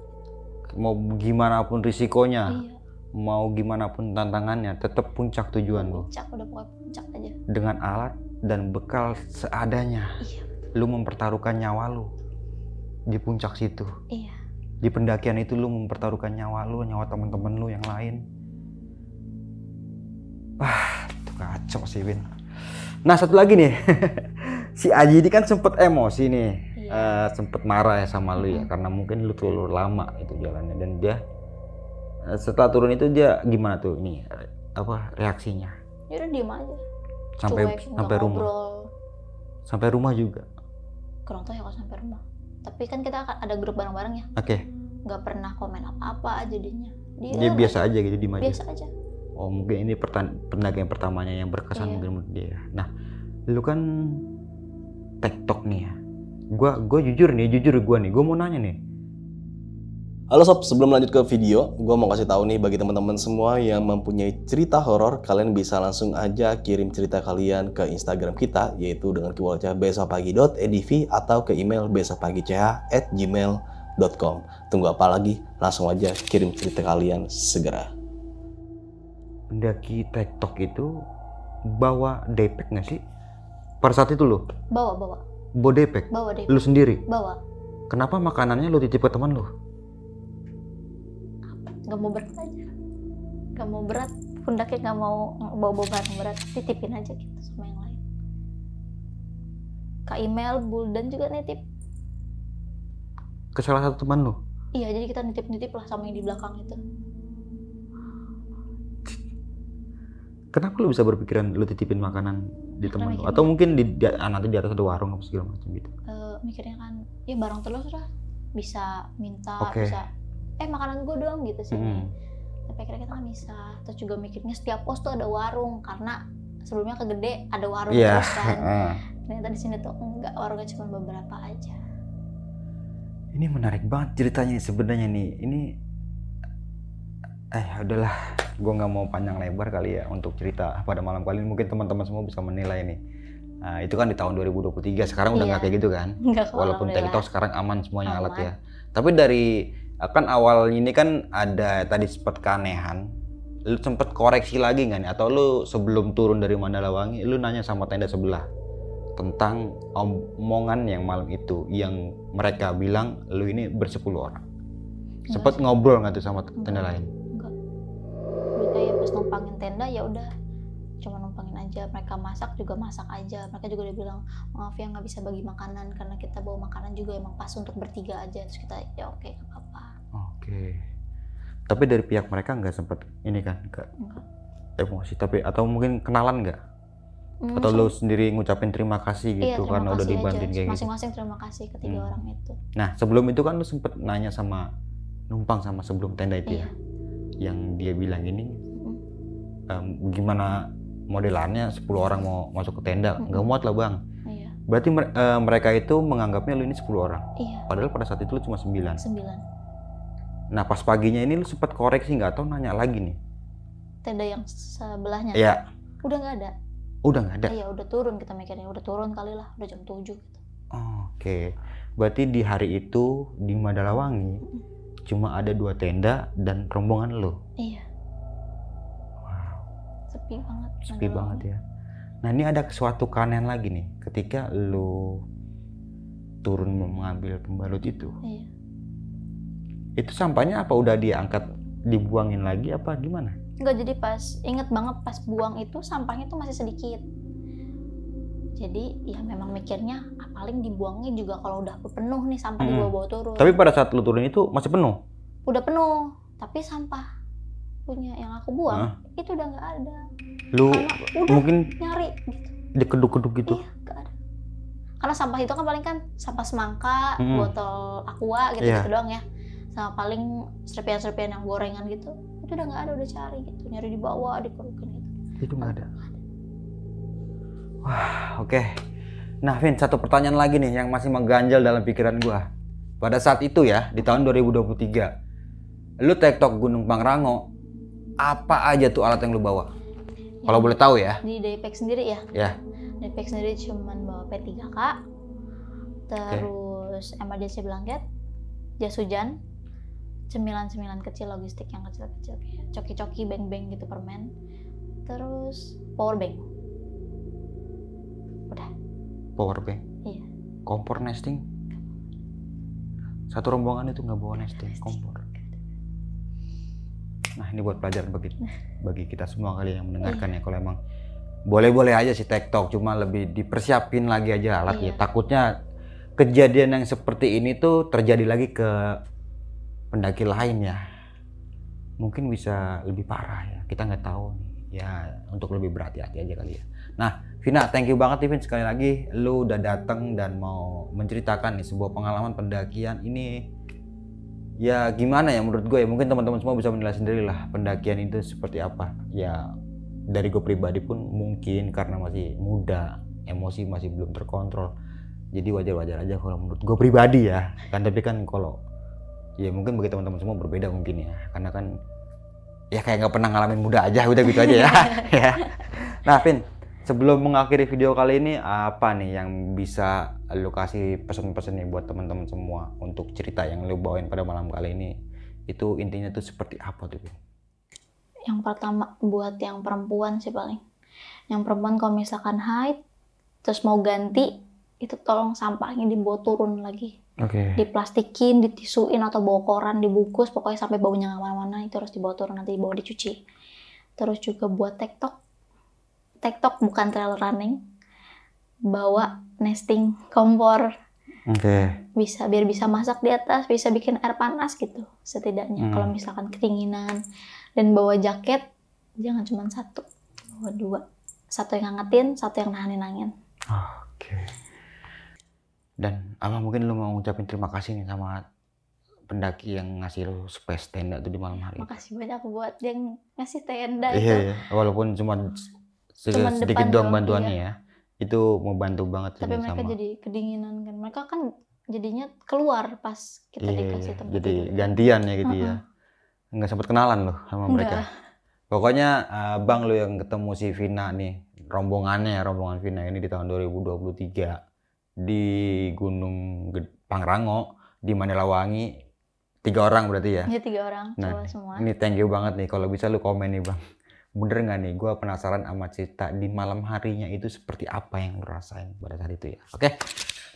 Mau gimana pun risikonya, Iya. mau gimana pun tantangannya, tetap puncak tujuan lu. Puncak, udah pokoknya puncak aja. Dengan alat dan bekal seadanya. Iya. Lu mempertaruhkan nyawa lu di puncak situ. Iya. Di pendakian itu lu mempertaruhkan nyawa lu, nyawa teman-teman lu yang lain. Wah, itu kacau sih, Win. Nah, satu lagi nih. Si Aji ini kan sempet emosi nih. Iya. Sempet marah ya sama lu ya, karena mungkin lu terlalu lama itu jalannya. Dan dia setelah turun itu dia gimana tuh ini reaksinya? Ya udah diem aja. Sampai Cuek, sampai nggak rumah. ngobrol. Sampai rumah juga. Kurang tahu ya kalau sampai rumah. Tapi kan kita ada grup bareng-bareng ya. Oke. Nggak pernah komen apa-apa jadinya. Dia biasa aja gitu, diem aja. Biasa aja. Oh, mungkin ini pendakian pertamanya yang berkesan Iya. mungkin menurut dia. Nah, lu kan TikTok nih ya. Gua jujur nih, gua mau nanya nih. Halo sob, sebelum lanjut ke video, gue mau kasih tahu nih bagi teman-teman semua yang mempunyai cerita horor, kalian bisa langsung aja kirim cerita kalian ke Instagram kita, yaitu dengan keywordnya besokpagi.edv atau ke email besokpagi.ch@gmail.com. Tunggu apa lagi? Langsung aja kirim cerita kalian segera. Pendaki TikTok itu bawa depek nggak sih? Pada saat itu lo Bawa bawa depek? deh. Lu sendiri? Bawa. Kenapa makanannya lu titip ke teman lu? Gak mau berat aja. Gak mau berat. Pundaknya gak mau bawa barang berat. Titipin aja gitu sama yang lain. Kak email, Buldan juga nitip. Ke salah satu teman lu? Iya, jadi kita nitip-nitip lah sama yang di belakang itu. Kenapa lu bisa berpikiran lu titipin makanan di teman lu? mikirnya- Atau mungkin nanti di atas ada warung apa segala macam gitu? Mikirnya kan, ya barang terus lah. Bisa minta, Oke. bisa makanan gue dong gitu sih. Tapi akhirnya kita nggak bisa. Terus juga mikirnya setiap pos tuh ada warung, karena sebelumnya ke Gede ada warung Iya. terus kan. Ternyata di sini tuh enggak, warungnya cuma beberapa aja. Ini menarik banget ceritanya sebenarnya nih. Ini udahlah, gue nggak mau panjang lebar kali ya untuk cerita pada malam kali ini. Mungkin teman-teman semua bisa menilai nih. Nah, itu kan di tahun 2023. Sekarang udah Iya. nggak kayak gitu kan? Enggak, Walaupun alhamdulillah. TikTok sekarang aman semuanya Aman. alat ya. Tapi dari kan awal ini kan ada tadi sempat keanehan. Lu sempet koreksi lagi nggak nih? Atau lu sebelum turun dari Mandalawangi, lu nanya sama tenda sebelah tentang omongan yang malam itu, yang mereka bilang lu ini bersepuluh orang. Sempet ngobrol nggak tuh sama tenda lain? Enggak. Udah kayak pas numpangin tenda ya udah, cuma numpangin aja. Mereka masak juga masak aja. Mereka juga udah bilang maaf ya nggak bisa bagi makanan karena kita bawa makanan juga emang pas untuk bertiga aja. Terus kita ya oke, nggak apa-apa. Oke. Tapi dari pihak mereka nggak sempet ini kan, nggak Enggak. emosi. Tapi atau mungkin kenalan nggak? Atau lu sendiri ngucapin terima kasih Iya, gitu terima karena udah kasih dibantuin aja. kayak gitu. Masing-masing terima kasih ketiga orang itu. Nah sebelum itu kan lu sempet nanya sama numpang sama sebelum tenda itu Iya. ya, yang dia bilang ini gimana modelannya 10 orang mau masuk ke tenda, nggak muat lah bang. Iya. Berarti mereka itu menganggapnya lu ini 10 orang, Iya. padahal pada saat itu lu cuma 9. 9. Nah pas paginya ini lu sempet koreksi nggak atau nanya lagi nih? Tenda yang sebelahnya Iya. udah nggak ada. Udah nggak ada. Iya, udah turun, kita mikirnya udah turun kali lah, udah jam 7 gitu. Oke, berarti di hari itu di Mandalawangi cuma ada 2 tenda dan rombongan lu. Iya. Wow, Sepi banget. sepi banget ya. Nah ini ada suatu keanehan lagi nih, ketika lu turun mengambil pembalut itu. Iya. Itu sampahnya apa udah diangkat, dibuangin lagi apa gimana? Enggak, jadi pas inget banget pas buang itu sampahnya tuh masih sedikit. Jadi ya memang mikirnya paling dibuangnya juga kalau udah penuh nih sampah dibawa-bawa turun. Tapi pada saat lu turun itu masih penuh? Udah penuh, tapi sampah punya yang aku buang itu udah nggak ada. Lu Karena udah mungkin nyari gitu. dikeduk-keduk gitu? Iya, nggak ada. Karena sampah itu kan paling kan sampah semangka, botol aqua gitu, Iya. gitu doang ya. Sama paling serpian-serpian yang gorengan gitu. Itu udah nggak ada, udah cari gitu, nyari di bawah, dikerukin gitu. Itu nggak ada. Wah, oke. Nah, Vin, satu pertanyaan lagi nih yang masih mengganjal dalam pikiran gua. Pada saat itu ya, di tahun 2023, lu TikTok Gunung Pangrango, apa aja tuh alat yang lu bawa? Kalau boleh tahu ya. Di Daypack sendiri ya. Ya. Daypack sendiri cuman bawa P3K, terus emergency blanket, jas hujan, cemilan-cemilan kecil logistik yang kecil-kecil kayak coki-coki, beng-beng gitu, permen, terus power bank. Udah. Power bank. Iya. Kompor nesting. Satu rombongan itu nggak bawa nesting, kompor. Nah, ini buat pelajaran bagi kita semua kali yang mendengarkan ya. Kalau emang boleh-boleh aja sih TikTok, cuma lebih dipersiapin lagi aja alat ya. Takutnya kejadian yang seperti ini tuh terjadi lagi ke pendaki lain ya. Mungkin bisa lebih parah ya. Kita nggak tahu nih. Ya, untuk lebih berhati-hati aja kali ya. Nah, Vina, thank you banget nih Vin, sekali lagi lu udah datang dan mau menceritakan nih sebuah pengalaman pendakian ini. Ya gimana ya menurut gue ya, mungkin teman-teman semua bisa menilai sendiri lah pendakian itu seperti apa. Ya dari gue pribadi pun mungkin karena masih muda, emosi masih belum terkontrol. Jadi wajar-wajar aja kalau menurut gue pribadi ya. Kan tapi kan kalau ya mungkin bagi teman-teman semua berbeda mungkin ya, karena kan ya kayak nggak pernah ngalamin muda aja, udah gitu aja ya. Ya. Nah, Vin, sebelum mengakhiri video kali ini, apa nih yang bisa lu kasih pesan-pesan nih buat teman-teman semua untuk cerita yang lu bawain pada malam kali ini? Itu intinya tuh seperti apa tuh, Vin? Yang pertama buat yang perempuan sih paling. Yang perempuan kalau misalkan haid terus mau ganti, itu tolong sampahnya dibawa turun lagi. Oke. Diplastikin, ditisuin atau bawa koran, dibungkus, pokoknya sampai baunya nggak mana-mana itu harus dibawa turun, nanti dibawa dicuci. Terus juga buat TikTok bukan trail running, bawa nesting kompor. Oke. Biar bisa masak di atas, bisa bikin air panas gitu setidaknya. Kalau misalkan kedinginan, dan bawa jaket jangan cuma satu, bawa dua, satu yang ngangetin, satu yang nahanin angin. Oke. Dan apa mungkin lu mau ngucapin terima kasih nih sama pendaki yang ngasih lu space tenda tuh di malam hari? Makasih banyak buat yang ngasih tenda Iya, itu. iya. Walaupun cuma sedikit depan doang doang, bantuannya iya. ya, itu membantu banget sih Tapi mereka sama. jadi kedinginan kan, mereka kan jadinya keluar pas kita Iya, dikasih tempat jadi tidur. gantian ya gitu ya. Nggak sempat kenalan loh sama mereka. Enggak. Pokoknya Bang lu yang ketemu si Vina nih, rombongan Vina ini di tahun 2023 di Gunung Pangrango di Manelawangi, 3 orang berarti ya. Iya 3 orang, Nah, cowok semua. ini thank you banget nih, kalau bisa lu komen nih Bang. Bener nggak nih? Gue penasaran sama cerita di malam harinya itu seperti apa yang lu rasain pada saat itu ya. Oke.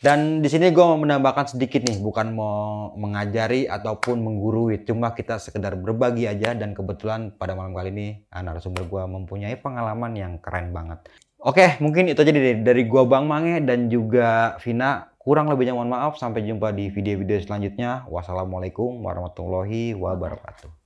Dan di sini gue mau menambahkan sedikit nih, bukan mau mengajari ataupun menggurui, cuma kita sekedar berbagi aja. Dan kebetulan pada malam kali ini narasumber gue mempunyai pengalaman yang keren banget. Oke, mungkin itu aja dari gue Bang Mange dan juga Vina. Kurang lebihnya mohon maaf. Sampai jumpa di video-video selanjutnya. Wassalamualaikum warahmatullahi wabarakatuh.